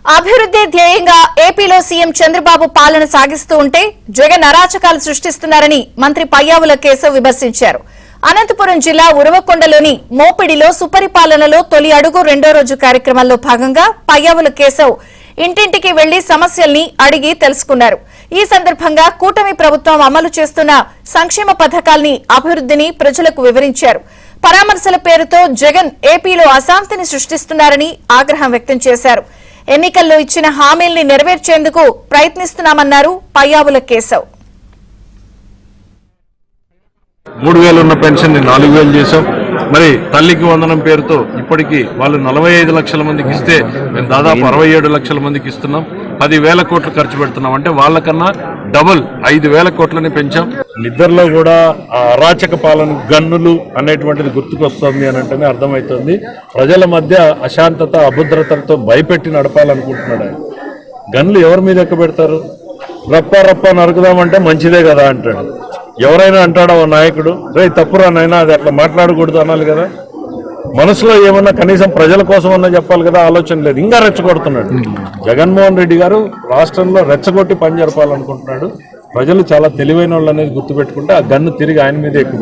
అభివృద్ధి ధ్యేయంగా ఏపీలో సీఎం చంద్రబాబు పాలన సాగిస్తూ ఉంటే జగన్ అరాచకాలు సృష్టిస్తున్నారని మంత్రి పయ్యావుల కేశవ్ విమర్శించారు. అనంతపురం జిల్లా ఉరవకొండలోని మోపిడిలో సుపరిపాలనలో తొలి అడుగు రెండో రోజు కార్యక్రమంలో భాగంగా పయ్యావుల కేశవ్ ఇంటింటికి వెళ్లి సమస్యల్ని అడిగి తెలుసుకున్నారు. ఈ సందర్భంగా కూటమి ప్రభుత్వం అమలు చేస్తున్న సంక్షేమ పథకాల్ని అభివృద్ధిని ప్రజలకు వివరించారు. పరామర్శల పేరుతో జగన్ ఏపీలో అశాంతిని సృష్టిస్తున్నారని ఆగ్రహం వ్యక్తం చేశారు. ఎన్నికల్లో ఇచ్చిన హామీల్ని నెరవేర్చేందుకు ప్రయత్నిస్తున్నామన్నారు పయ్యావుల కేశవ్. 3000 ఉన్న పెన్షన్ ని 4000 చేశాం. మరి తల్లికి వందనం పేరుతో ఇప్పటికీ వాళ్ళు 45 లక్షల మందికి ఇస్తే మేము దాదాపు 67 లక్షల మందికి ఇస్తున్నాం. 10,000 కోట్లు ఖర్చు పెడుతున్నాం. అంటే వాళ్ళకన్నా డబుల్ 5,000 కోట్లని పెంచాం. నిద్రలో కూడా ఆ అరాచక పాలన గన్నులు అనేటువంటిది గుర్తుకొస్తుంది అని అంటేనే అర్థమవుతుంది. ప్రజల మధ్య అశాంతత అభద్రతలతో భయపెట్టి నడపాలనుకుంటున్నాడు ఆయన. గన్నులు ఎవరి మీద ఎక్క పెడతారు? రప్ప నరుకుదామంటే మంచిదే కదా అంటాడు. ఎవరైనా అంటాడా ఓ నాయకుడు, రే తప్పురా నాయనా అది అట్లా మాట్లాడకూడదు అనాలి కదా. మనసులో ఏమన్నా కనీసం ప్రజల కోసం అన్నా చెప్పాలి కదా. ఆలోచన లేదు, ఇంకా రెచ్చగొడుతున్నాడు. జగన్మోహన్ రెడ్డి గారు రాష్ట్రంలో రెచ్చగొట్టి పని జరపాలనుకుంటున్నాడు. ప్రజలు చాలా తెలివైన వాళ్ళు అనేది గుర్తుపెట్టుకుంటే ఆ గన్ను తిరిగి ఆయన మీద ఎక్కువ